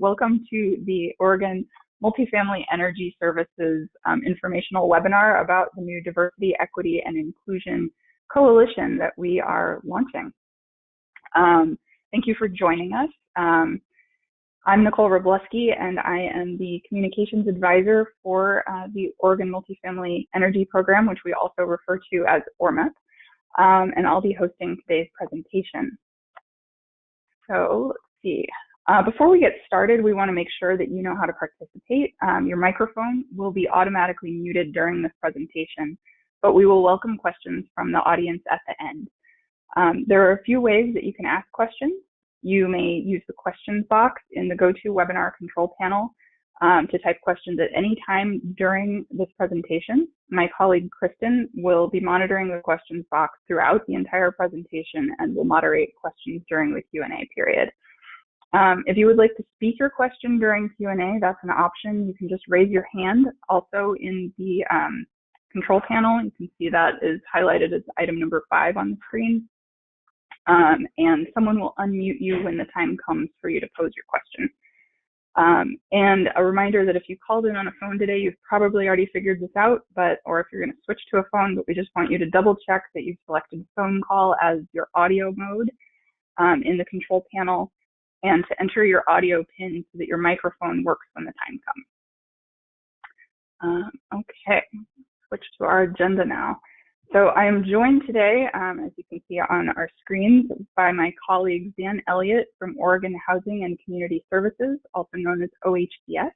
Welcome to the Oregon Multifamily Energy Services informational webinar about the new Diversity, Equity, and Inclusion Coalition that we are launching. Thank you for joining us. I'm Nicole Robleski, and I am the Communications Advisor for the Oregon Multifamily Energy Program, which we also refer to as OR-MEP, and I'll be hosting today's presentation. So let's see. Before we get started, we want to make sure that you know how to participate. Your microphone will be automatically muted during this presentation, but we will welcome questions from the audience at the end. There are a few ways that you can ask questions. You may use the questions box in the GoToWebinar control panel to type questions at any time during this presentation. My colleague Kristen will be monitoring the questions box throughout the entire presentation and will moderate questions during the Q&A period. If you would like to speak your question during Q&A, that's an option. You can just raise your hand. Also in the control panel, you can see that is highlighted as item number 5 on the screen. And someone will unmute you when the time comes for you to pose your question. And a reminder that if you called in on a phone today, you've probably already figured this out, or if you're going to switch to a phone, but we just want you to double check that you've selected phone call as your audio mode in the control panel, and to enter your audio pin so that your microphone works when the time comes. Okay, switch to our agenda now. So I am joined today, as you can see on our screens, by my colleague Dan Elliott from Oregon Housing and Community Services, also known as OHDS,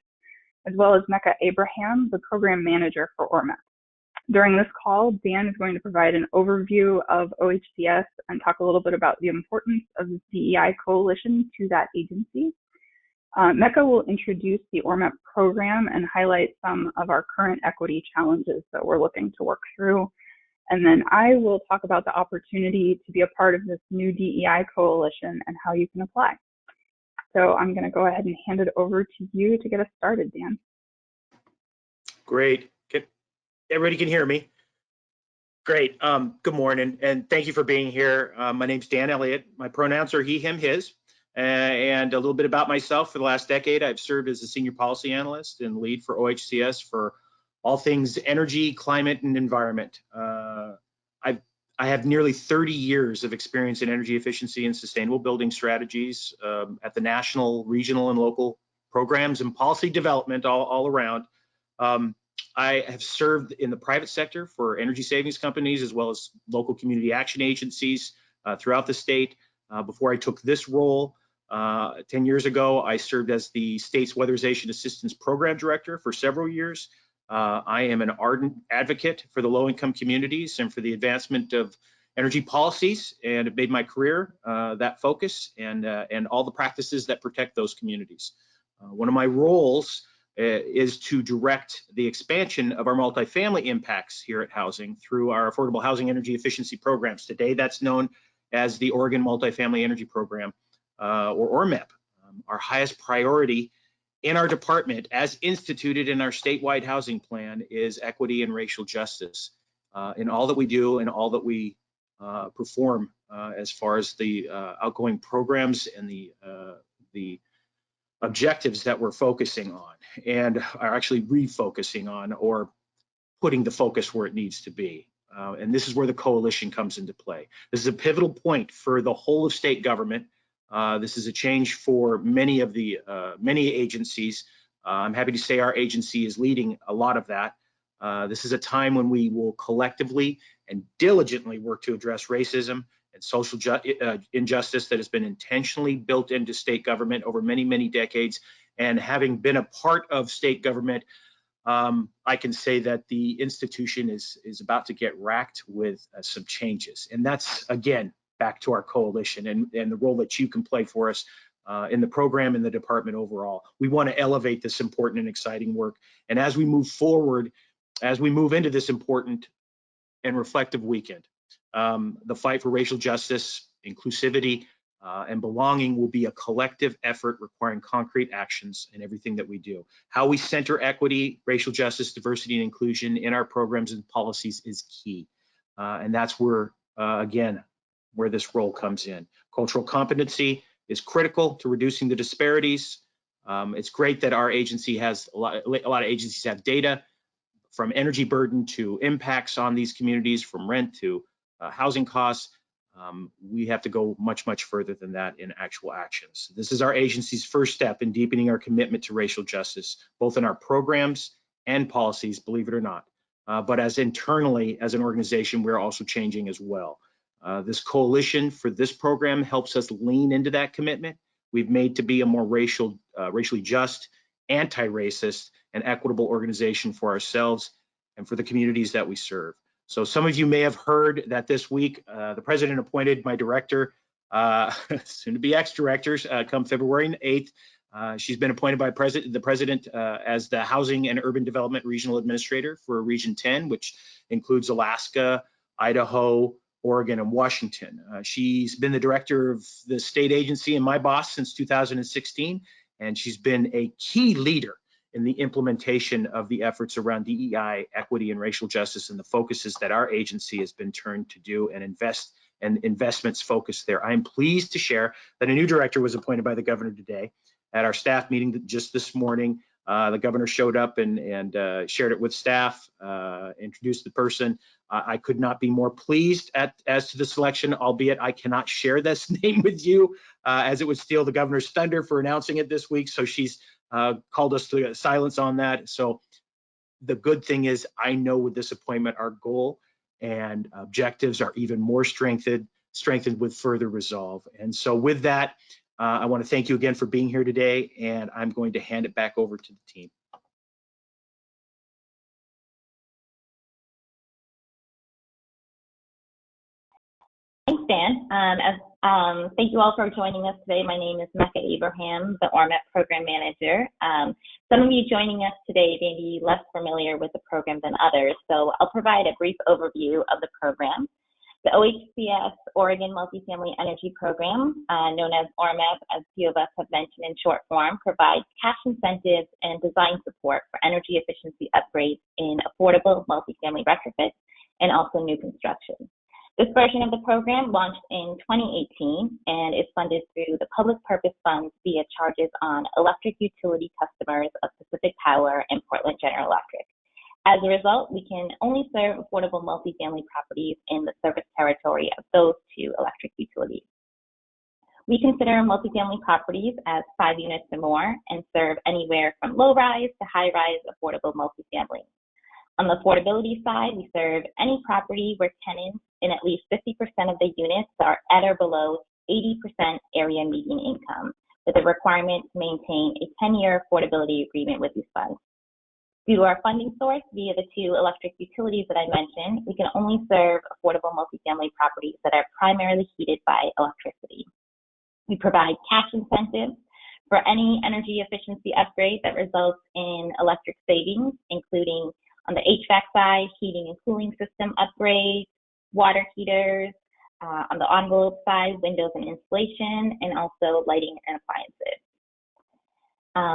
as well as Mecca Abraham, the Program Manager for OR-MEP. During this call, Dan is going to provide an overview of OHDS and talk a little bit about the importance of the DEI coalition to that agency. Mecca will introduce the OR-MEP program and highlight some of our current equity challenges that we're looking to work through. And then I will talk about the opportunity to be a part of this new DEI coalition and how you can apply. So I'm going to go ahead and hand it over to you to get us started, Dan. Great. Everybody can hear me? Great. Good morning, and thank you for being here. My name's Dan Elliott. My pronouns are he, him, his. And a little bit about myself. For the last decade, I've served as a senior policy analyst and lead for OHCS for all things energy, climate, and environment. I have nearly 30 years of experience in energy efficiency and sustainable building strategies at the national, regional, and local programs and policy development all around. I have served in the private sector for energy savings companies as well as local community action agencies throughout the state. Before I took this role 10 years ago, I served as the state's Weatherization Assistance Program Director for several years. I am an ardent advocate for the low-income communities and for the advancement of energy policies, and have made my career that focus and all the practices that protect those communities. One of my roles is to direct the expansion of our multifamily impacts here at Housing through our affordable housing energy efficiency programs. Today, that's known as the Oregon Multifamily Energy Program, or OR-MEP. Our highest priority in our department, as instituted in our statewide housing plan, is equity and racial justice in all that we do and all that we perform as far as the outgoing programs and the objectives that we're focusing on and are actually refocusing on, or putting the focus where it needs to be. And this is where the coalition comes into play. This is a pivotal point for the whole of state government. This is a change for many of the many agencies. I'm happy to say our agency is leading a lot of that. This is a time when we will collectively and diligently work to address racism and social injustice that has been intentionally built into state government over many, many decades. And having been a part of state government, I can say that the institution is about to get racked with some changes. And that's, again, back to our coalition and the role that you can play for us in the program and the department overall. We want to elevate this important and exciting work. And as we move forward, as we move into this important and reflective weekend, the fight for racial justice, inclusivity, and belonging will be a collective effort requiring concrete actions in everything that we do. How we center equity, racial justice, diversity, and inclusion in our programs and policies is key. And that's where, again, where this role comes in. Cultural competency is critical to reducing the disparities It's great that our agency has a lot of agencies have data from energy burden to impacts on these communities, from rent to housing costs. We have to go much, much further than that in actual actions. This is our agency's first step in deepening our commitment to racial justice, both in our programs and policies, believe it or not. But as internally, as an organization, we're also changing as well. This coalition for this program helps us lean into that commitment we've made to be a more racially just, anti-racist, and equitable organization for ourselves and for the communities that we serve. So some of you may have heard that this week, the president appointed my director, soon to be ex-directors, come February 8th. She's been appointed by the president as the Housing and Urban Development Regional Administrator for Region 10, which includes Alaska, Idaho, Oregon, and Washington. She's been the director of the state agency and my boss since 2016, and she's been a key leader in the implementation of the efforts around DEI, equity, and racial justice, and the focuses that our agency has been turned to do and investments focused there. I'm pleased to share that a new director was appointed by the governor today. At our staff meeting just this morning, the governor showed up and shared it with staff, introduced the person. I could not be more pleased as to the selection, albeit I cannot share this name with you, as it would steal the governor's thunder for announcing it this week. So she's called us to silence on that. So the good thing is, I know with this appointment, our goal and objectives are even more strengthened with further resolve. And so with that, I want to thank you again for being here today, and I'm going to hand it back over to the team. Thanks, Dan. Thank you all for joining us today. My name is Mecca Abraham, the OR-MEP Program Manager. Some of you joining us today may be less familiar with the program than others, so I'll provide a brief overview of the program. The OHCS Oregon Multifamily Energy Program, known as OR-MEP, as few of us have mentioned in short form, provides cash incentives and design support for energy efficiency upgrades in affordable multifamily retrofits and also new construction. This version of the program launched in 2018 and is funded through the Public Purpose Funds via charges on electric utility customers of Pacific Power and Portland General Electric. As a result, we can only serve affordable multifamily properties in the service territory of those two electric utilities. We consider multifamily properties as 5 units or more and serve anywhere from low-rise to high-rise affordable multifamily. On the affordability side, we serve any property where tenants in at least 50% of the units are at or below 80% area median income, with a requirement to maintain a 10-year affordability agreement with these funds. Due to our funding source via the two electric utilities that I mentioned, we can only serve affordable multifamily properties that are primarily heated by electricity. We provide cash incentives for any energy efficiency upgrade that results in electric savings, including on the HVAC side, heating and cooling system upgrades, water heaters, on the envelope side, windows and insulation, and also lighting and appliances.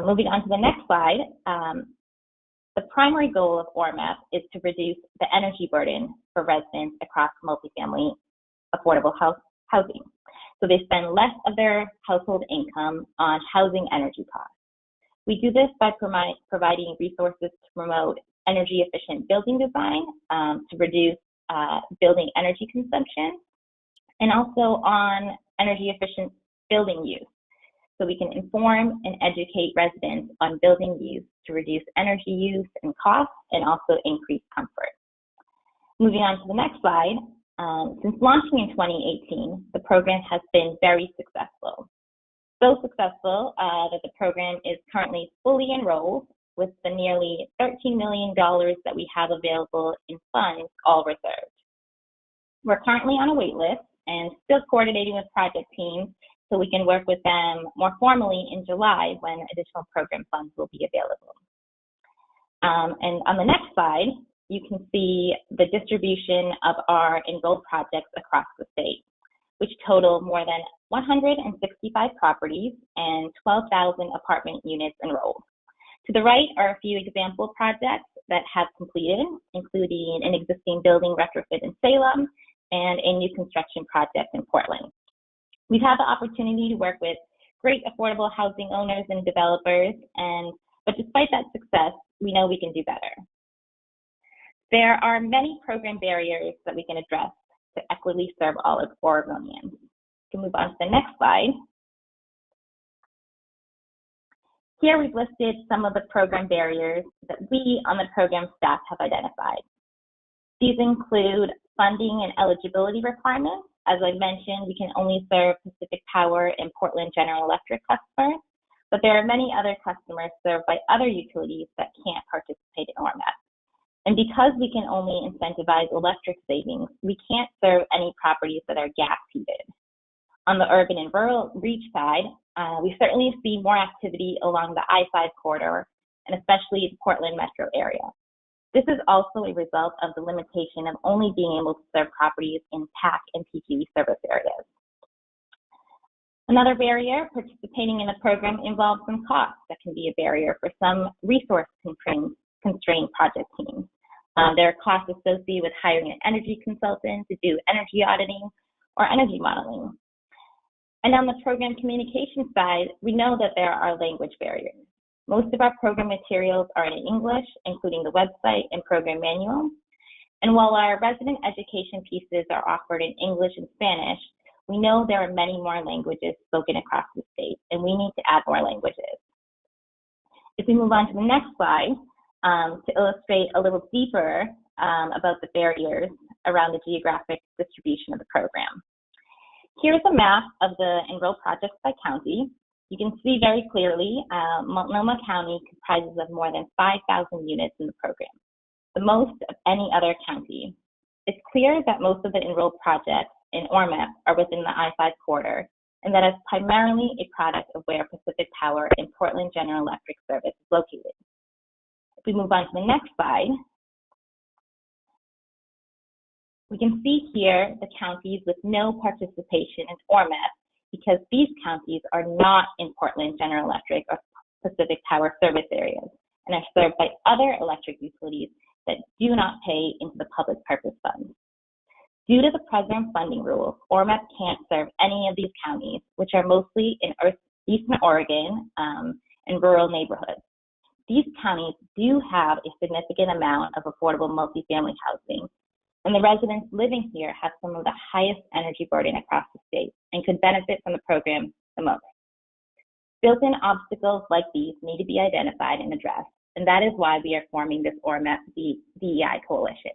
Moving on to the next slide, the primary goal of OR-MEP is to reduce the energy burden for residents across multifamily affordable housing. So they spend less of their household income on housing energy costs. We do this by providing resources to promote energy efficient building design, to reduce building energy consumption, and also on energy efficient building use. So we can inform and educate residents on building use to reduce energy use and costs and also increase comfort. Moving on to the next slide, since launching in 2018, the program has been very successful. So successful that the program is currently fully enrolled with the nearly $13 million that we have available in funds all reserved. We're currently on a wait list and still coordinating with project teams so we can work with them more formally in July when additional program funds will be available. And on the next slide, you can see the distribution of our enrolled projects across the state, which total more than 165 properties and 12,000 apartment units enrolled. To the right are a few example projects that have completed, including an existing building retrofit in Salem and a new construction project in Portland. We've had the opportunity to work with great affordable housing owners and developers, but despite that success, we know we can do better. There are many program barriers that we can address to equitably serve all of Oregonians. We can move on to the next slide. Here we've listed some of the program barriers that we on the program staff have identified. These include funding and eligibility requirements. As I mentioned, we can only serve Pacific Power and Portland General Electric customers, but there are many other customers served by other utilities that can't participate in OR-MEP. And because we can only incentivize electric savings, we can't serve any properties that are gas heated. On the urban and rural reach side, we certainly see more activity along the I-5 corridor, and especially the Portland metro area. This is also a result of the limitation of only being able to serve properties in PAC and PQE service areas. Another barrier, participating in the program involves some costs that can be a barrier for some resource-constrained project teams. There are costs associated with hiring an energy consultant to do energy auditing or energy modeling. And on the program communication side, we know that there are language barriers. Most of our program materials are in English, including the website and program manual. And while our resident education pieces are offered in English and Spanish, we know there are many more languages spoken across the state, and we need to add more languages. If we move on to the next slide, to illustrate a little deeper about the barriers around the geographic distribution of the program. Here's a map of the enrolled projects by county. You can see very clearly Multnomah County comprises of more than 5,000 units in the program, the most of any other county. It's clear that most of the enrolled projects in OR-MEP are within the I-5 corridor, and that is primarily a product of where Pacific Power and Portland General Electric service is located. If we move on to the next slide, we can see here the counties with no participation in OR-MEP because these counties are not in Portland General Electric or Pacific Power service areas and are served by other electric utilities that do not pay into the public purpose fund. Due to the program funding rules, OR-MEP can't serve any of these counties, which are mostly in Eastern Oregon and rural neighborhoods. These counties do have a significant amount of affordable multifamily housing, and the residents living here have some of the highest energy burden across the state and could benefit from the program the most. Built-in obstacles like these need to be identified and addressed, and that is why we are forming this OR-MEP DEI coalition.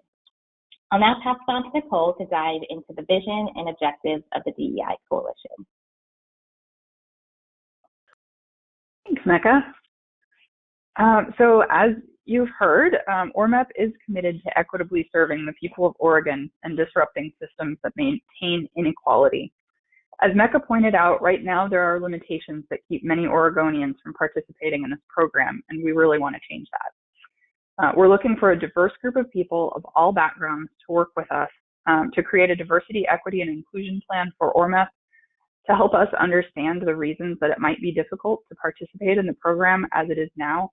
I'll now pass it on to Nicole to dive into the vision and objectives of the DEI coalition. Thanks, Mecca. So as you've heard, OR-MEP is committed to equitably serving the people of Oregon and disrupting systems that maintain inequality. As Mecca pointed out, right now there are limitations that keep many Oregonians from participating in this program, and we really want to change that. We're looking for a diverse group of people of all backgrounds to work with us to create a diversity, equity, and inclusion plan for OR-MEP to help us understand the reasons that it might be difficult to participate in the program as it is now,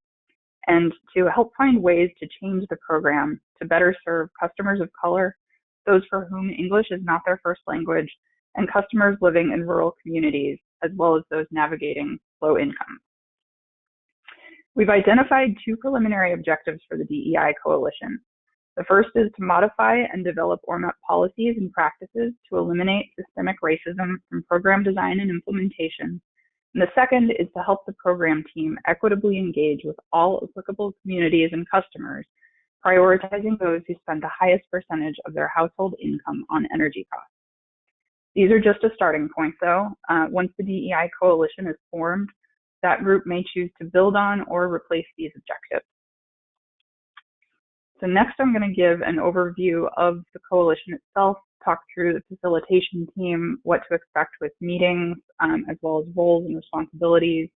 and to help find ways to change the program to better serve customers of color, those for whom English is not their first language, and customers living in rural communities, as well as those navigating low income. We've identified two preliminary objectives for the DEI coalition. The first is to modify and develop OR-MEP policies and practices to eliminate systemic racism from program design and implementation. And the second is to help the program team equitably engage with all applicable communities and customers, prioritizing those who spend the highest percentage of their household income on energy costs. These are just a starting point, though. Once the DEI coalition is formed, that group may choose to build on or replace these objectives. So next, I'm going to give an overview of the coalition itself, talk through the facilitation team, what to expect with meetings, as well as roles and responsibilities,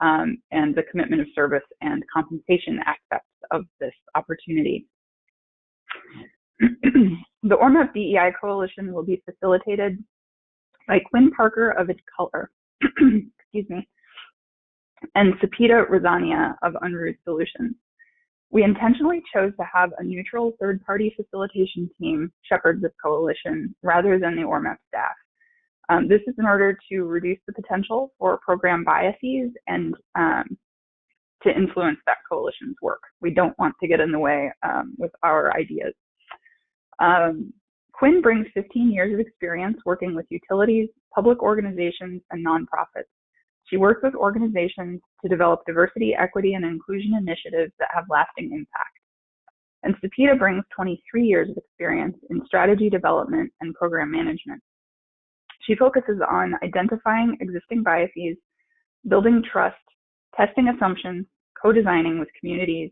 and the commitment of service and compensation aspects of this opportunity. The OR-MEP DEI coalition will be facilitated by Quinn Parker of Its Color, excuse me, and Sapita Rosania of Unroot Solutions. We intentionally chose to have a neutral third-party facilitation team shepherd this coalition rather than the OR-MEP staff. This is in order to reduce the potential for program biases and to influence that coalition's work. We don't want to get in the way with our ideas. Quinn brings 15 years of experience working with utilities, public organizations, and nonprofits. She works with organizations to develop diversity, equity, and inclusion initiatives that have lasting impact. And Sapita brings 23 years of experience in strategy development and program management. She focuses on identifying existing biases, building trust, testing assumptions, co-designing with communities,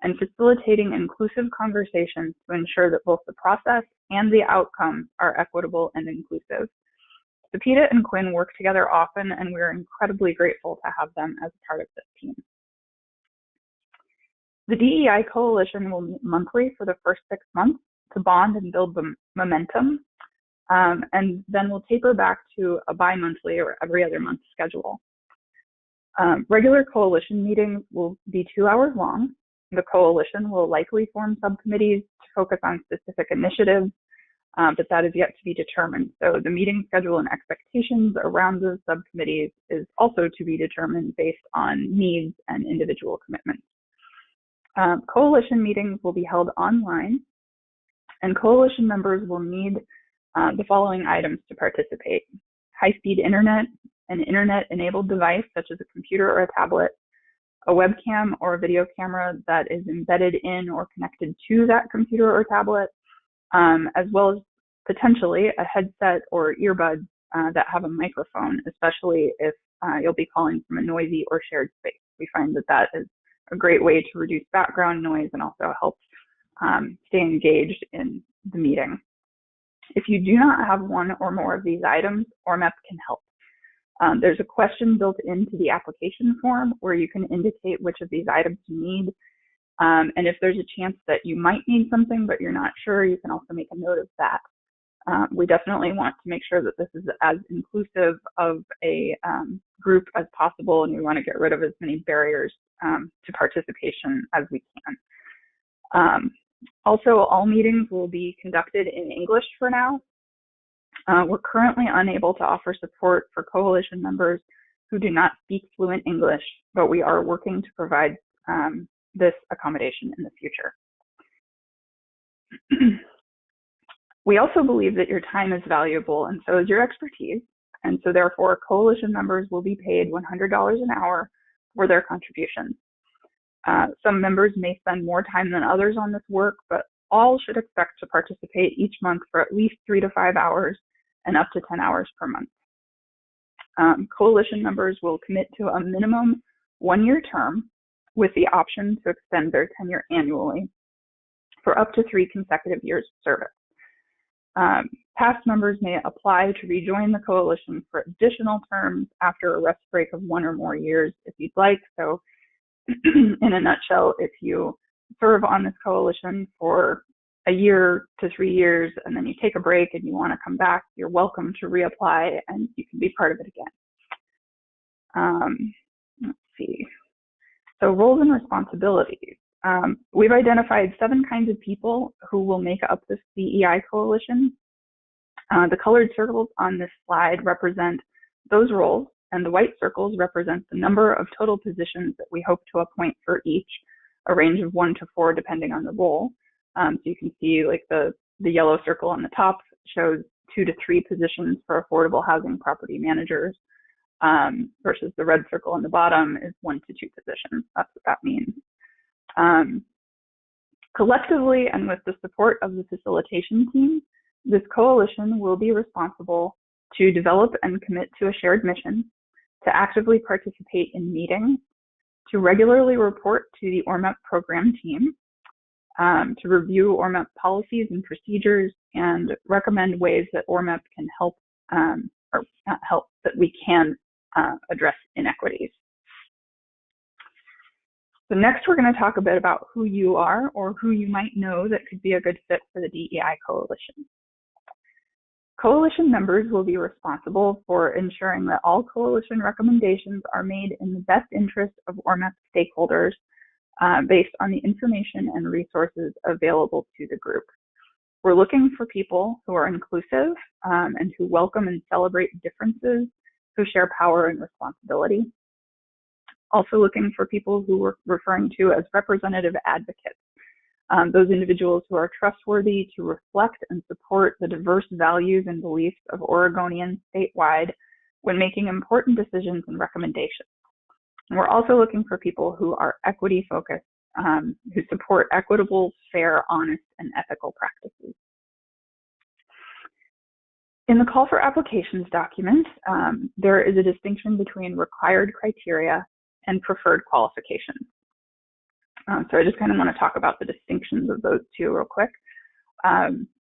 and facilitating inclusive conversations to ensure that both the process and the outcomes are equitable and inclusive. Sapita and Quinn work together often, and we're incredibly grateful to have them as part of this team. The DEI Coalition will meet monthly for the first 6 months to bond and build the momentum, and then we'll taper back to a bi-monthly or every other month schedule. Regular coalition meetings will be 2 hours long. The coalition will likely form subcommittees to focus on specific initiatives, but that is yet to be determined. So the meeting schedule and expectations around those subcommittees is also to be determined based on needs and individual commitments. Coalition meetings will be held online, and coalition members will need the following items to participate: high-speed internet, an internet-enabled device such as a computer or a tablet, a webcam or a video camera that is embedded in or connected to that computer or tablet, as well as potentially a headset or earbuds that have a microphone, especially if you'll be calling from a noisy or shared space. We find that that is a great way to reduce background noise and also helps stay engaged in the meeting. If you do not have one or more of these items, OR-MEP can help. There's a question built into the application form where you can indicate which of these items you need. And if there's a chance that you might need something but you're not sure, you can also make a note of that. We definitely want to make sure that this is as inclusive of a group as possible, and we want to get rid of as many barriers to participation as we can. Also, all meetings will be conducted in English for now. We're currently unable to offer support for coalition members who do not speak fluent English, but we are working to provide this accommodation in the future. We also believe that your time is valuable, and so is your expertise, and so therefore coalition members will be paid $100 an hour for their contributions. Some members may spend more time than others on this work, but all should expect to participate each month for at least 3 to 5 hours and up to 10 hours per month. Coalition members will commit to a minimum 1-year term with the option to extend their tenure annually for up to 3 consecutive years of service. Past members may apply to rejoin the coalition for additional terms after a rest break of 1 or more years if you'd like. So in a nutshell, if you serve on this coalition for a year to 3 years and then you take a break and you want to come back, you're welcome to reapply and you can be part of it again. Let's see. So roles and responsibilities. We've identified 7 kinds of people who will make up this DEI coalition. The colored circles on this slide represent those roles, and the white circles represent the number of total positions that we hope to appoint for each, a range of 1 to 4 depending on the role. So you can see like the yellow circle on the top shows 2 to 3 positions for affordable housing property managers, versus the red circle on the bottom is 1 to 2 positions. That's what that means. Collectively, and with the support of the facilitation team, this coalition will be responsible to develop and commit to a shared mission, to actively participate in meetings, to regularly report to the OR-MEP program team, to review OR-MEP policies and procedures, and recommend ways that OR-MEP can help, or not help, that we can address inequities. So next, we're going to talk a bit about who you are or who you might know that could be a good fit for the DEI coalition. Coalition members will be responsible for ensuring that all coalition recommendations are made in the best interest of OR-MEP stakeholders based on the information and resources available to the group. We're looking for people who are inclusive and who welcome and celebrate differences, who share power and responsibility. Also looking for people who we're referring to as representative advocates, those individuals who are trustworthy to reflect and support the diverse values and beliefs of Oregonians statewide when making important decisions and recommendations. And we're also looking for people who are equity focused, who support equitable, fair, honest, and ethical practices. In the call for applications document, there is a distinction between required criteria and preferred qualifications. So I just kind of want to talk about the distinctions of those two real quick.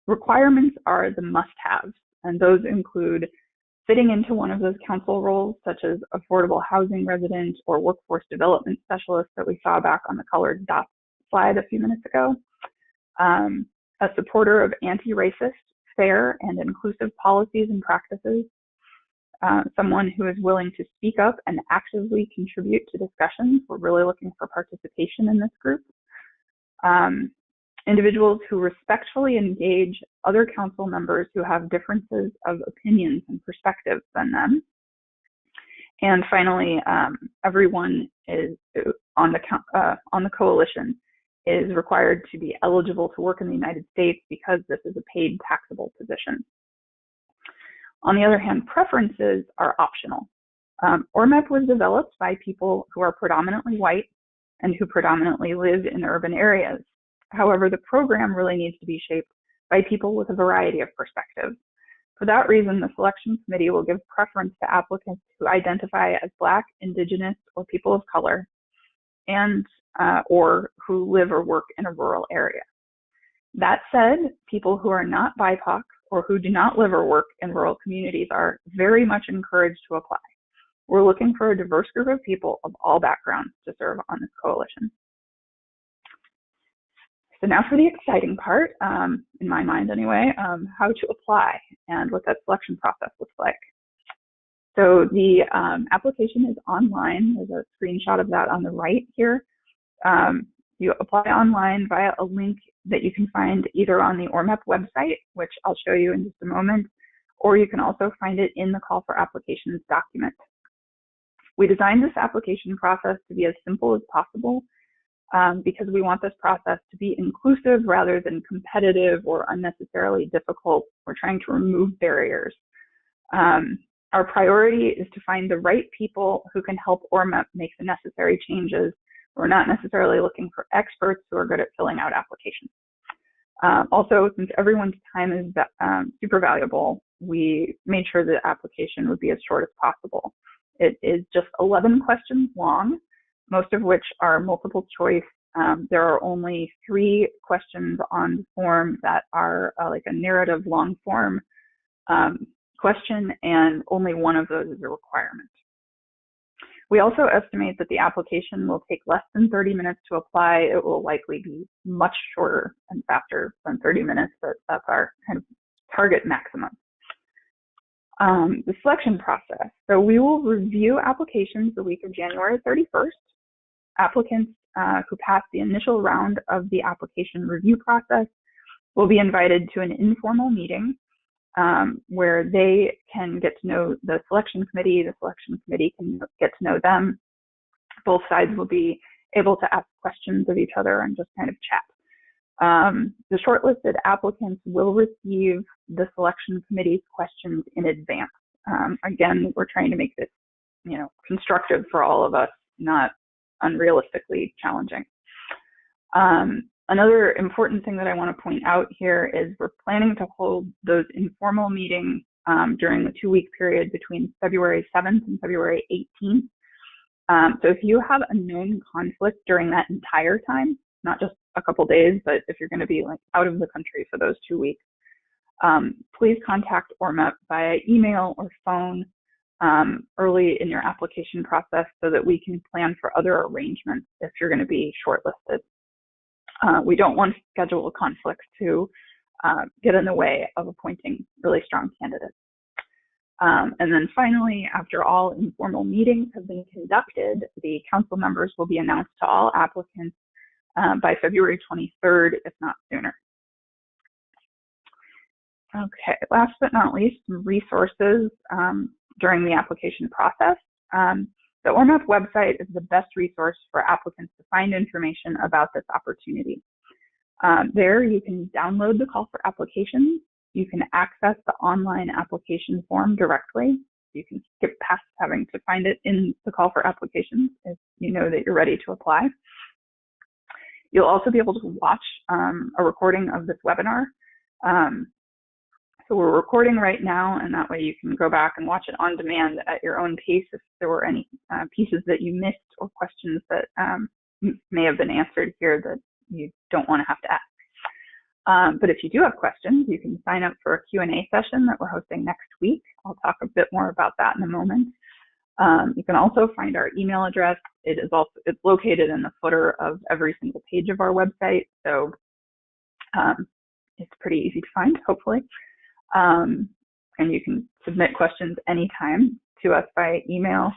Requirements are the must-haves, and those include fitting into one of those council roles, such as affordable housing resident or workforce development specialist that we saw back on the colored dot slide a few minutes ago. A supporter of anti-racist, fair, and inclusive policies and practices. Someone who is willing to speak up and actively contribute to discussions. We're really looking for participation in this group. Individuals who respectfully engage other council members who have differences of opinions and perspectives than them. And finally, everyone is on the coalition is required to be eligible to work in the United States because this is a paid taxable position. On the other hand, preferences are optional. OR-MEP was developed by people who are predominantly white and who predominantly live in urban areas. However, the program really needs to be shaped by people with a variety of perspectives. For that reason, the selection committee will give preference to applicants who identify as Black, Indigenous, or people of color, and or who live or work in a rural area. That said, people who are not BIPOC or who do not live or work in rural communities are very much encouraged to apply. We're looking for a diverse group of people of all backgrounds to serve on this coalition. So now for the exciting part, in my mind anyway, how to apply and what that selection process looks like. So the application is online. There's a screenshot of that on the right here. You apply online via a link that you can find either on the OR-MEP website, which I'll show you in just a moment, or you can also find it in the call for applications document. We designed this application process to be as simple as possible because we want this process to be inclusive rather than competitive or unnecessarily difficult. We're trying to remove barriers. Our priority is to find the right people who can help OR-MEP make the necessary changes. We're not necessarily looking for experts who are good at filling out applications. Also, since everyone's time is super valuable, we made sure the application would be as short as possible. It is just 11 questions long, most of which are multiple choice. There are only 3 questions on the form that are like a narrative long form question, and only one of those is a requirement. We also estimate that the application will take less than 30 minutes to apply. It will likely be much shorter and faster than 30 minutes, but that's our kind of target maximum. The selection process. So we will review applications the week of January 31st. Applicants who pass the initial round of the application review process will be invited to an informal meeting where they can get to know the selection committee can get to know them. Both sides will be able to ask questions of each other and just kind of chat. The shortlisted applicants will receive the selection committee's questions in advance. Again, we're trying to make this, constructive for all of us, not unrealistically challenging. Another important thing that I want to point out here is we're planning to hold those informal meetings during the 2-week period between February 7th and February 18th. So if you have a known conflict during that entire time, not just a couple days, but if you're going to be like out of the country for those 2 weeks, please contact OR-MEP via email or phone early in your application process so that we can plan for other arrangements if you're going to be shortlisted. We don't want to schedule conflicts to get in the way of appointing really strong candidates. And then finally, after all informal meetings have been conducted, the council members will be announced to all applicants by February 23rd, if not sooner. Okay, last but not least, some resources during the application process. The OR-MEP website is the best resource for applicants to find information about this opportunity. There you can download the call for applications. You can access the online application form directly. You can skip past having to find it in the call for applications if you know that you're ready to apply. You'll also be able to watch a recording of this webinar. So we're recording right now, and that way you can go back and watch it on demand at your own pace if there were any pieces that you missed or questions that may have been answered here that you don't want to have to ask. But if you do have questions, you can sign up for a Q&A session that we're hosting next week. I'll talk a bit more about that in a moment. You can also find our email address. It's located in the footer of every single page of our website, so it's pretty easy to find, hopefully. And you can submit questions anytime to us by email.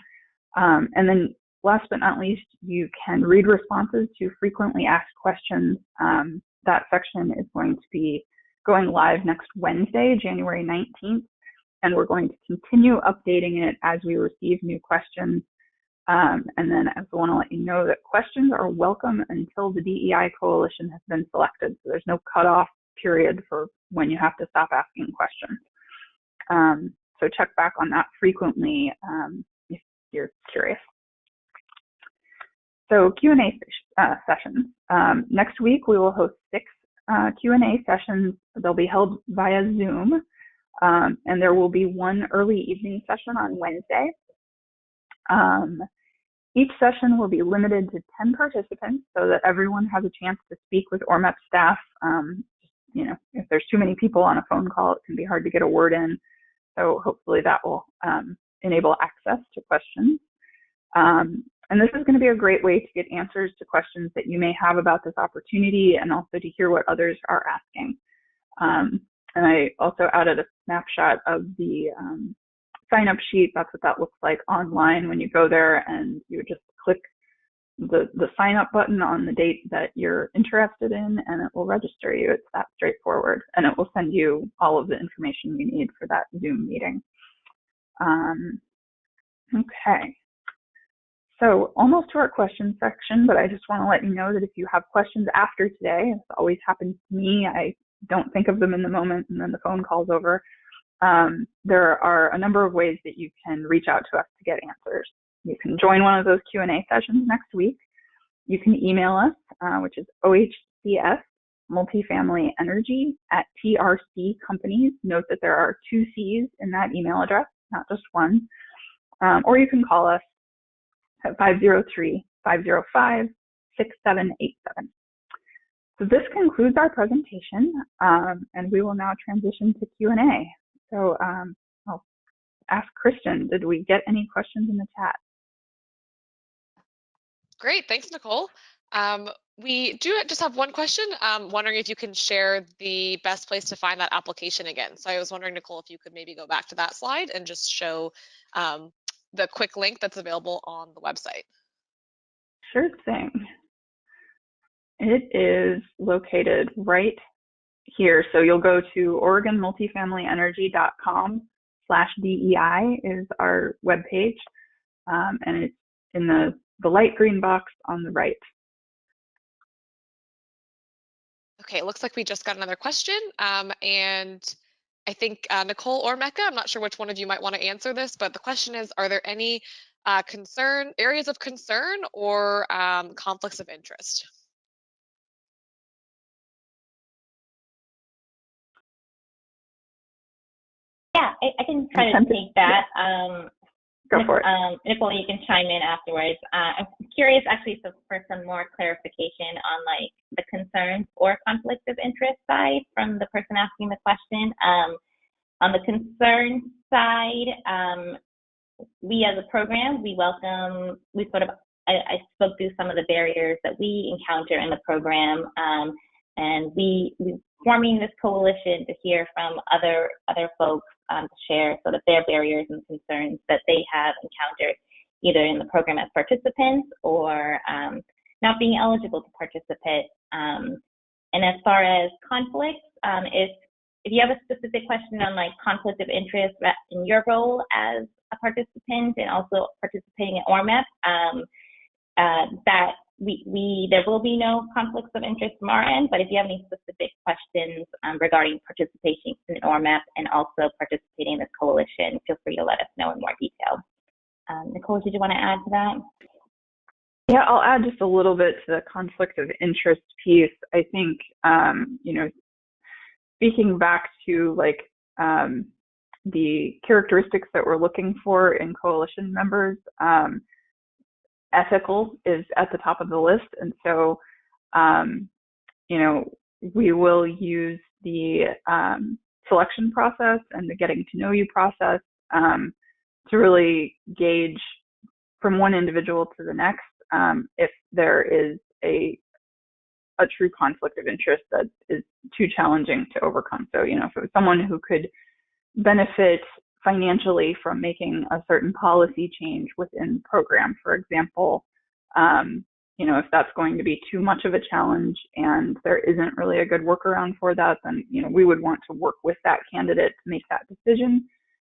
And then last but not least, you can read responses to frequently asked questions. That section is going to be going live next Wednesday, January 19th, and we're going to continue updating it as we receive new questions. And then I want to let you know that questions are welcome until the DEI coalition has been selected. So there's no cutoff period for when you have to stop asking questions. So check back on that frequently if you're curious. So Q&A sessions. Next week, we will host 6 Q&A sessions. They'll be held via Zoom, and there will be one early evening session on Wednesday. Each session will be limited to 10 participants so that everyone has a chance to speak with OR-MEP staff. You know, if there's too many people on a phone call, it can be hard to get a word in. So hopefully that will enable access to questions. And this is going to be a great way to get answers to questions that you may have about this opportunity and also to hear what others are asking. And I also added a snapshot of the sign-up sheet. That's what that looks like online when you go there, and you just click the sign-up button on the date that you're interested in, and it will register you. It's that straightforward, and it will send you all of the information you need for that Zoom meeting. Okay. So almost to our questions section, but I just want to let you know that if you have questions after today, this always happens to me. I don't think of them in the moment, and then the phone call's over. There are a number of ways that you can reach out to us to get answers. You can join one of those Q&A sessions next week. You can email us, which is OHCS Multifamily Energy @TRC Companies. Note that there are 2 C's in that email address, not just one. Or you can call us at 503-505-6787. So this concludes our presentation, and we will now transition to Q&A. So I'll ask Christian, did we get any questions in the chat? Great, thanks, Nicole. We do just have one question. Wondering if you can share the best place to find that application again. So I was wondering, Nicole, if you could maybe go back to that slide and just show the quick link that's available on the website. Sure thing. It is located right here. So you'll go to OregonMultifamilyEnergy.com/DEI is our webpage, and it's in the light green box on the right. Okay, it looks like we just got another question, and I think Nicole or Mecca, I'm not sure which one of you might want to answer this, but the question is, are there any areas of concern or conflicts of interest? Yeah, I can try to take that. Go for it. Nicole, you can chime in afterwards. I'm curious actually for some more clarification on like the concerns or conflicts of interest side from the person asking the question. On the concern side, we as a program, I spoke through some of the barriers that we encounter in the program, and we forming this coalition to hear from other folks to share sort of their barriers and concerns that they have encountered either in the program as participants or not being eligible to participate. And as far as conflicts, if you have a specific question on like conflict of interest in your role as a participant and also participating in OR-MEP, that there will be no conflicts of interest from our end, but if you have any specific questions regarding participating in OR-MEP and also participating in this coalition, feel free to let us know in more detail. Nicole, did you want to add to that? Yeah, I'll add just a little bit to the conflict of interest piece. I think, you know, speaking back to like the characteristics that we're looking for in coalition members, ethical is at the top of the list. And so, you know, we will use the selection process and the getting to know you process to really gauge from one individual to the next if there is a true conflict of interest that is too challenging to overcome. So, you know, if it was someone who could benefit financially from making a certain policy change within the program, for example, you know, if that's going to be too much of a challenge and there isn't really a good workaround for that, then, you know, we would want to work with that candidate to make that decision.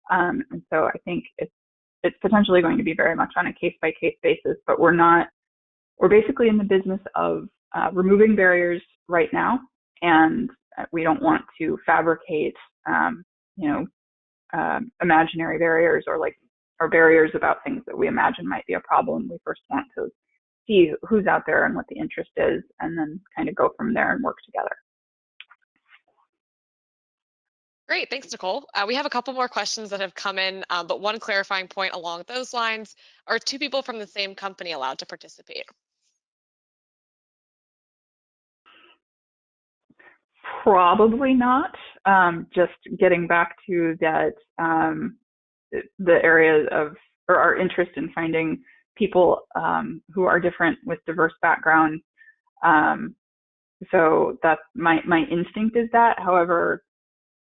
And so I think it's potentially going to be very much on a case-by-case basis, but we're basically in the business of removing barriers right now, and we don't want to fabricate, you know, imaginary barriers or barriers about things that we imagine might be a problem. We first want to see who's out there and what the interest is, and then kind of go from there and work together. Great, thanks, Nicole. We have a couple more questions that have come in, but one clarifying point along those lines: are two people from the same company allowed to participate? Probably not. Just getting back to that, the areas of, or our interest in finding people who are different with diverse backgrounds. So that's my instinct is that. However,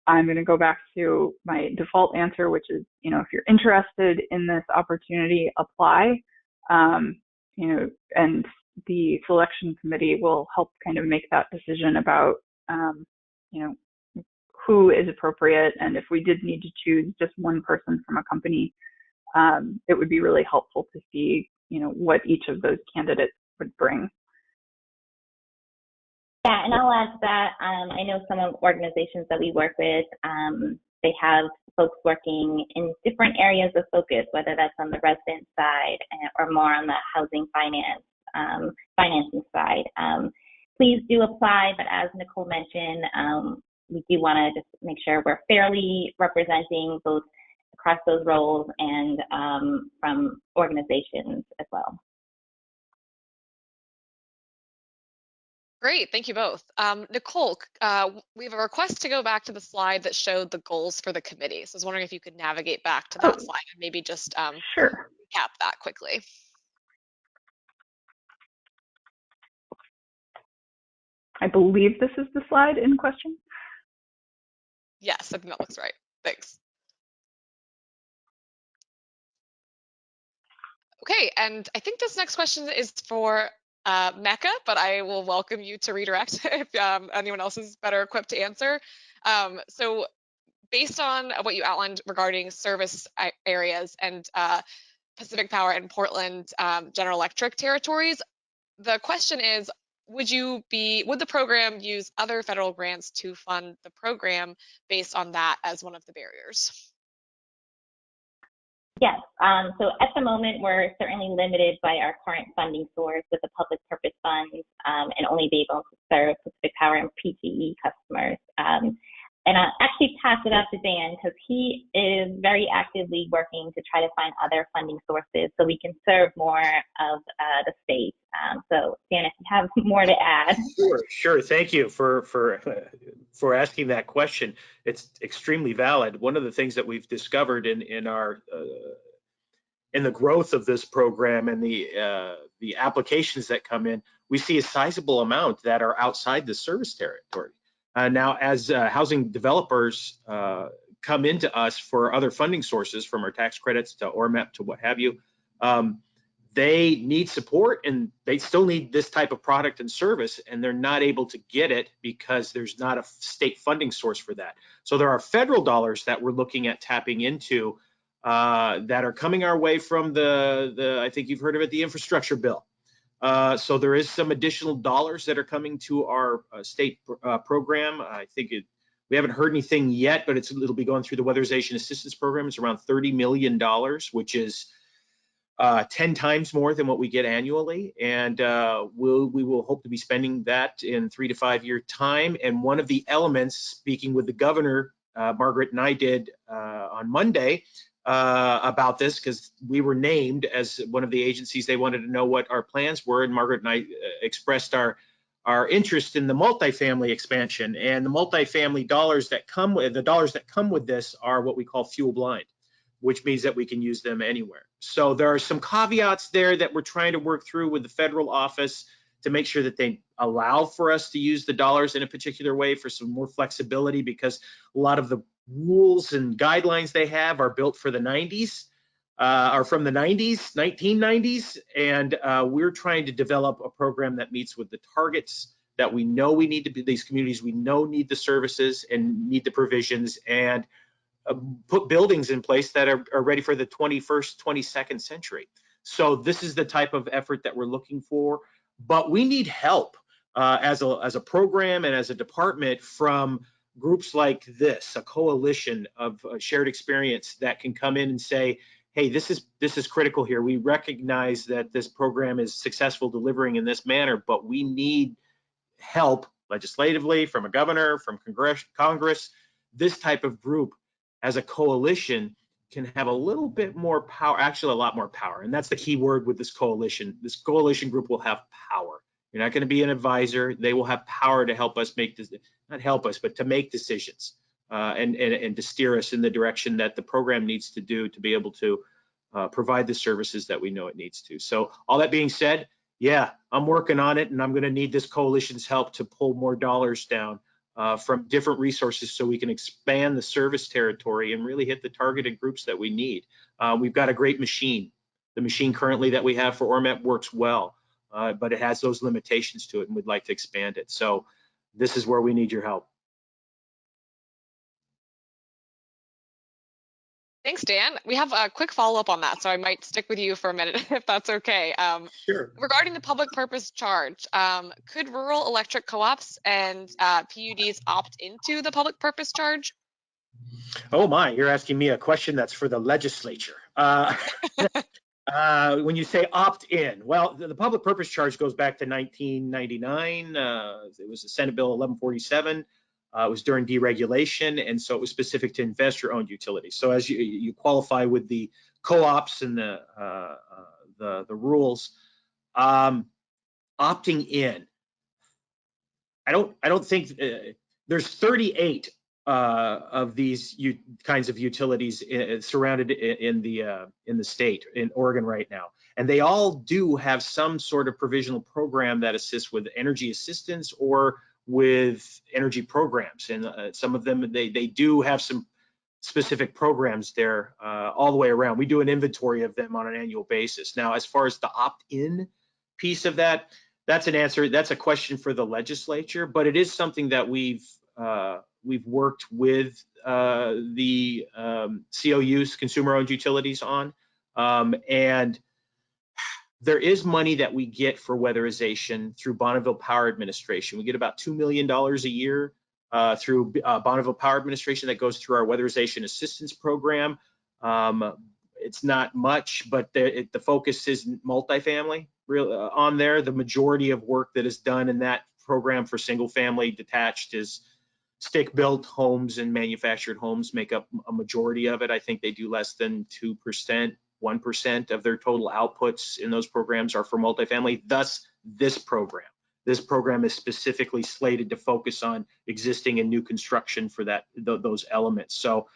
I'm going to go back to my default answer, which is, you know, if you're interested in this opportunity, apply. You know, and the selection committee will help kind of make that decision about, you know, who is appropriate. And if we did need to choose just one person from a company, it would be really helpful to see, you know, what each of those candidates would bring. Yeah, and I'll add to that. I know some of the organizations that we work with, they have folks working in different areas of focus, whether that's on the resident side or more on the housing financing side. Please do apply, but as Nicole mentioned, we do want to just make sure we're fairly representing both across those roles and from organizations as well. Great, thank you both. Nicole, we have a request to go back to the slide that showed the goals for the committee. So I was wondering if you could navigate back to that slide and maybe just Sure. recap that quickly. I believe this is the slide in question. Yes, I think that looks right. Thanks. Okay, and I think this next question is for Mecca, but I will welcome you to redirect if anyone else is better equipped to answer. So based on what you outlined regarding service areas and Pacific Power and Portland General Electric territories, the question is, would the program use other federal grants to fund the program based on that as one of the barriers? Yes, so at the moment, we're certainly limited by our current funding source with the public purpose funds and only be able to serve Pacific Power and PGE customers. And I'll actually pass it up to Dan because he is very actively working to try to find other funding sources so we can serve more of the state. So Dan, if you have more to add. Sure. Thank you for asking that question. It's extremely valid. One of the things that we've discovered in our in the growth of this program and the applications that come in, we see a sizable amount that are outside the service territory. Now, as housing developers come into us for other funding sources, from our tax credits to OR-MEP to what have you, they need support, and they still need this type of product and service, and they're not able to get it because there's not a state funding source for that. So there are federal dollars that we're looking at tapping into that are coming our way from the I think you've heard of it, the infrastructure bill. So there is some additional dollars that are coming to our state program. I think we haven't heard anything yet, but it'll be going through the Weatherization Assistance Program. It's around $30 million, which is 10 times more than what we get annually. And we will hope to be spending that in 3 to 5 year time. And one of the elements, speaking with the governor, Margaret and I did on Monday, about this, because we were named as one of the agencies they wanted to know what our plans were, and Margaret and I expressed our interest in the multifamily expansion. And the multifamily dollars that come with this are what we call fuel blind, which means that we can use them anywhere. So there are some caveats there that we're trying to work through with the federal office to make sure that they allow for us to use the dollars in a particular way for some more flexibility, because a lot of the rules and guidelines they have are built for the 90s, are from the 90s, 1990s, and we're trying to develop a program that meets with the targets that we know we need to be, these communities we know need the services and need the provisions, and put buildings in place that are ready for the 21st, 22nd century. So this is the type of effort that we're looking for, but we need help as a program and as a department from groups like this, a coalition of shared experience that can come in and say, hey, this is critical here. We recognize that this program is successful delivering in this manner, but we need help legislatively from a governor, from Congress. This type of group as a coalition can have a little bit more power, actually a lot more power. And that's the key word with this coalition. This coalition group will have power. You're not going to be an advisor. They will have power to help us make this, not help us, but to make decisions and to steer us in the direction that the program needs to do to be able to provide the services that we know it needs to. So all that being said, yeah, I'm working on it, and I'm going to need this coalition's help to pull more dollars down from different resources so we can expand the service territory and really hit the targeted groups that we need. We've got a great machine. The machine currently that we have for OR-MEP works well, but it has those limitations to it, and we'd like to expand it. So this is where we need your help. Thanks, Dan. We have a quick follow-up on that, so I might stick with you for a minute if that's okay. Sure. Regarding the public purpose charge, could rural electric co-ops and PUDs opt into the public purpose charge? Oh my, you're asking me a question that's for the legislature. When you say opt-in, well, the public purpose charge goes back to 1999. It was the Senate Bill 1147. It was during deregulation, and so it was specific to investor-owned utilities. So as you qualify with the co-ops and the rules, opting in, I don't think there's 38 of these kinds of utilities surrounded in the state in Oregon right now, and they all do have some sort of provisional program that assists with energy assistance or with energy programs, and some of them they do have some specific programs there all the way around. We do an inventory of them on an annual basis. Now, as far as the opt-in piece of that, that's a question for the legislature, but it is something that we've worked with the COUs, consumer-owned utilities, on, and there is money that we get for weatherization through Bonneville Power Administration. We get about $2 million a year through Bonneville Power Administration that goes through our weatherization assistance program. It's not much, but the focus is multifamily on there. The majority of work that is done in that program for single family detached is stick-built homes, and manufactured homes make up a majority of it. I think they do less than 2%, 1% of their total outputs in those programs are for multifamily. Thus, this program. This program is specifically slated to focus on existing and new construction for those elements. So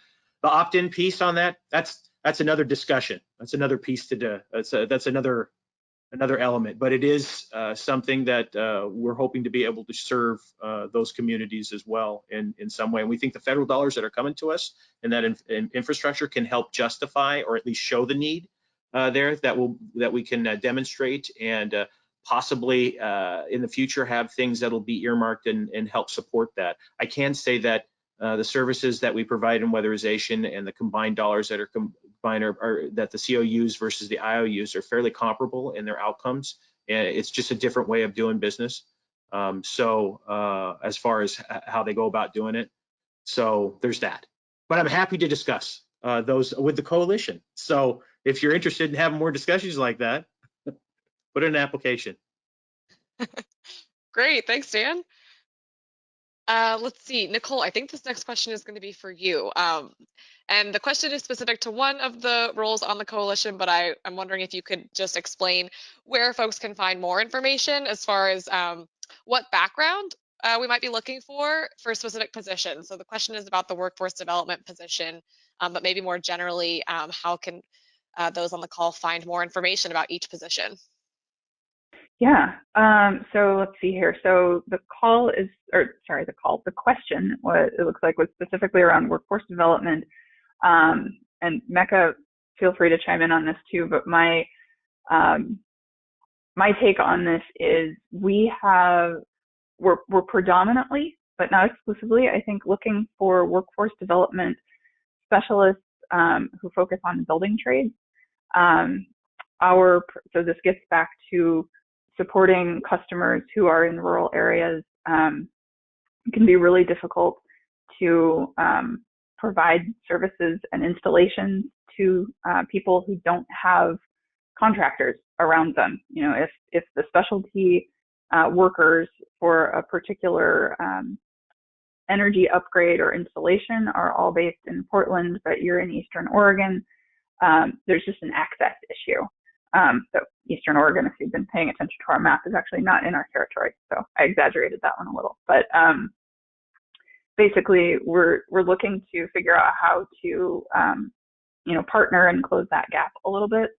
the opt-in piece on that's another discussion. That's another piece to do. That's another element, but it is something that we're hoping to be able to serve those communities as well in some way. And we think the federal dollars that are coming to us in that infrastructure can help justify or at least show the need there that we can demonstrate and possibly in the future have things that'll be earmarked and help support that. I can say that the services that we provide in weatherization and the combined dollars that are combined are that the COUs versus the IOUs are fairly comparable in their outcomes. And it's just a different way of doing business. As far as how they go about doing it, so there's that. But I'm happy to discuss those with the coalition. So if you're interested in having more discussions like that, put in an application. Great, thanks, Dan. Let's see, Nicole, I think this next question is going to be for you. And the question is specific to one of the roles on the coalition, but I'm wondering if you could just explain where folks can find more information as far as what background we might be looking for specific positions. So the question is about the workforce development position, but maybe more generally, how can those on the call find more information about each position? Yeah, so let's see here. So the question, what it looks like, was specifically around workforce development. And Mecca, feel free to chime in on this too, but my take on this is we're predominantly, but not exclusively, I think, looking for workforce development specialists who focus on building trades. So this gets back to supporting customers who are in rural areas. It can be really difficult to provide services and installations to people who don't have contractors around them. You know, if the specialty workers for a particular energy upgrade or installation are all based in Portland, but you're in Eastern Oregon, there's just an access issue. So Eastern Oregon, if you've been paying attention to our map, is actually not in our territory. So I exaggerated that one a little, but basically we're looking to figure out how to, partner and close that gap a little bit.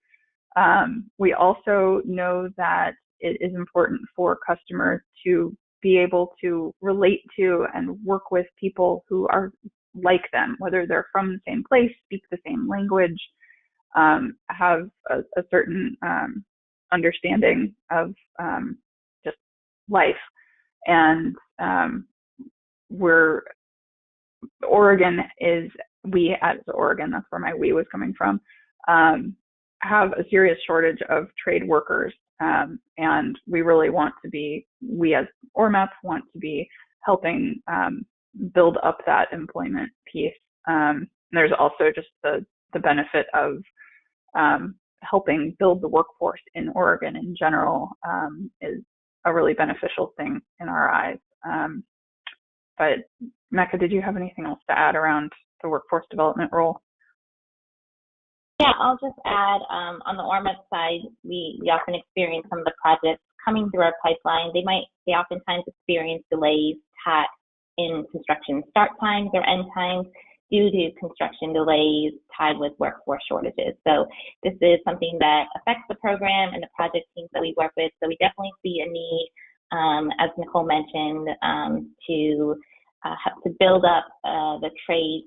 We also know that it is important for customers to be able to relate to and work with people who are like them, whether they're from the same place, speak the same language, have a certain understanding of just life. And we as Oregon, that's where my we was coming from, have a serious shortage of trade workers. And we really we as OR-MEP want to be helping build up that employment piece. There's also just the benefit of helping build the workforce in Oregon in general is a really beneficial thing in our eyes. But Mecca, did you have anything else to add around the workforce development role? Yeah, I'll just add, on the OR-MEP side, we often experience some of the projects coming through our pipeline. They oftentimes experience delays in construction start times or end times due to construction delays tied with workforce shortages. So this is something that affects the program and the project teams that we work with. So we definitely see a need, as Nicole mentioned, to build up the trades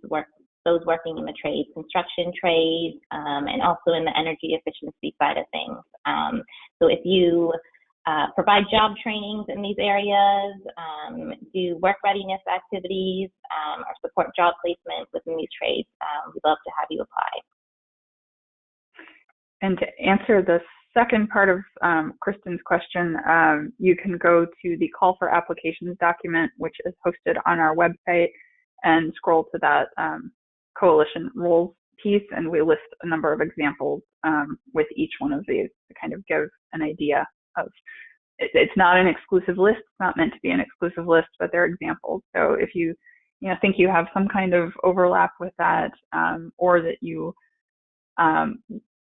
those working in the trades, construction trades, and also in the energy efficiency side of things. So if you provide job trainings in these areas, do work readiness activities, or support job placements within these trades, we'd love to have you apply. And to answer the second part of Kristen's question, you can go to the call for applications document, which is hosted on our website, and scroll to that coalition roles piece, and we list a number of examples with each one of these to kind of give an idea of. It's not an exclusive list. It's not meant to be an exclusive list, but they're examples. So if you think you have some kind of overlap with that, or that you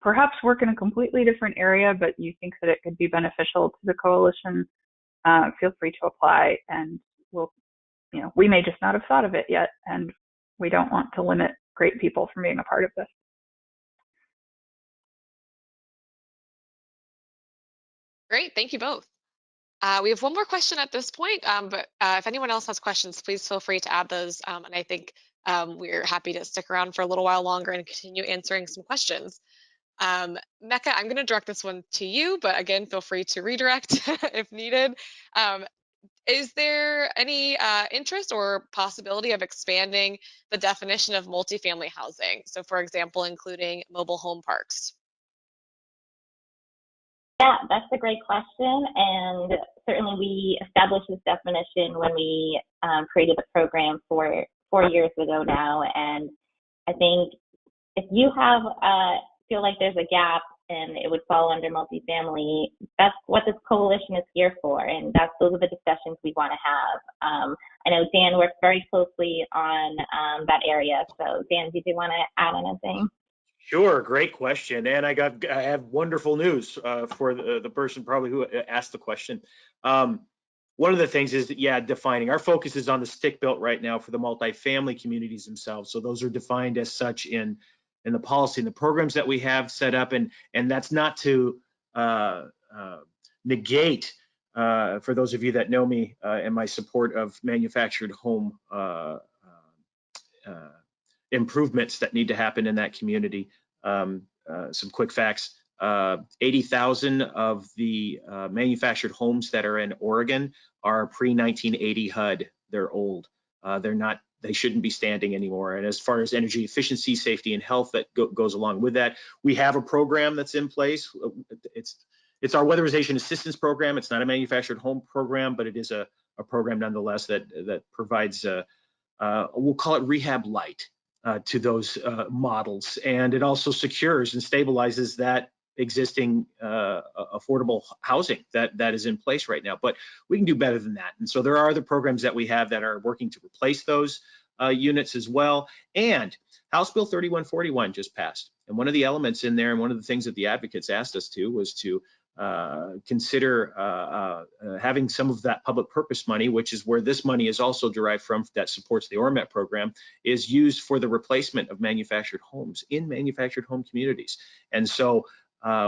perhaps work in a completely different area, but you think that it could be beneficial to the coalition, feel free to apply, and we may just not have thought of it yet, and we don't want to limit great people from being a part of this. Great, thank you both. We have one more question at this point, but if anyone else has questions, please feel free to add those. And I think we're happy to stick around for a little while longer and continue answering some questions. Mecca, I'm going to direct this one to you, but again, feel free to redirect if needed. Is there any interest or possibility of expanding the definition of multifamily housing? So, for example, including mobile home parks. Yeah, that's a great question. And certainly we established this definition when we created the program 4 years ago now. And I think if you have feel like there's a gap and it would fall under multifamily, that's what this coalition is here for. And those are the discussions we want to have. I know Dan works very closely on that area. So Dan, did you want to add anything? Sure, great question. And I have wonderful news for the person probably who asked the question. One of the things is that, yeah, defining. Our focus is on the stick-built right now for the multifamily communities themselves. So those are defined as such in the policy and the programs that we have set up. And that's not to negate, for those of you that know me and my support of manufactured home improvements that need to happen in that community. Some quick facts. 80,000 of the manufactured homes that are in Oregon are pre-1980 HUD. They're old. They shouldn't be standing anymore. And as far as energy efficiency, safety, and health that goes along with that, we have a program that's in place. It's our weatherization assistance program. It's not a manufactured home program, but it is a program nonetheless that provides, we'll call it rehab light to those models. And it also secures and stabilizes that existing affordable housing that is in place right now. But we can do better than that. And so there are other programs that we have that are working to replace those units as well. And House Bill 3141 just passed. And one of the elements in there, and one of the things that the advocates asked us to, was to consider having some of that public purpose money, which is where this money is also derived from, that supports the OR-MEP program, is used for the replacement of manufactured homes in manufactured home communities. And so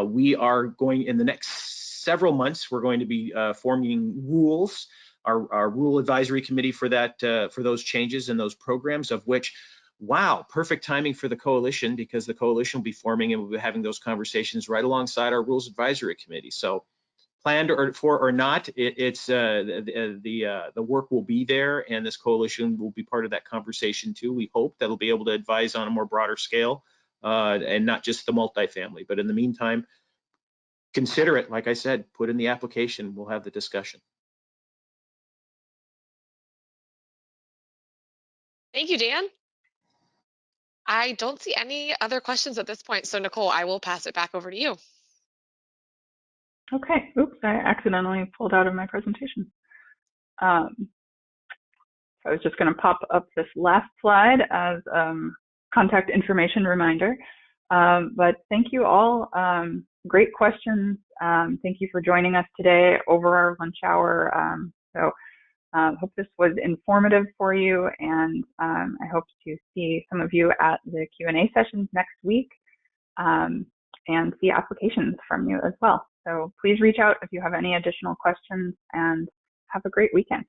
we are going, in the next several months, we're going to be forming rules, our rule advisory committee for that, for those changes and those programs, of which, wow, perfect timing for the coalition, because the coalition will be forming and we'll be having those conversations right alongside our rules advisory committee. So planned or not, the work will be there, and this coalition will be part of that conversation too. We hope that it'll be able to advise on a more broader scale and not just the multifamily. But in the meantime, consider it. Like I said, put in the application. We'll have the discussion. Thank you, Dan. I don't see any other questions at this point. So Nicole, I will pass it back over to you. Okay. Oops, I accidentally pulled out of my presentation. I was just going to pop up this last slide as contact information reminder. But thank you all. Great questions. Thank you for joining us today over our lunch hour. Hope this was informative for you, and I hope to see some of you at the Q&A sessions next week and see applications from you as well. So please reach out if you have any additional questions, and have a great weekend.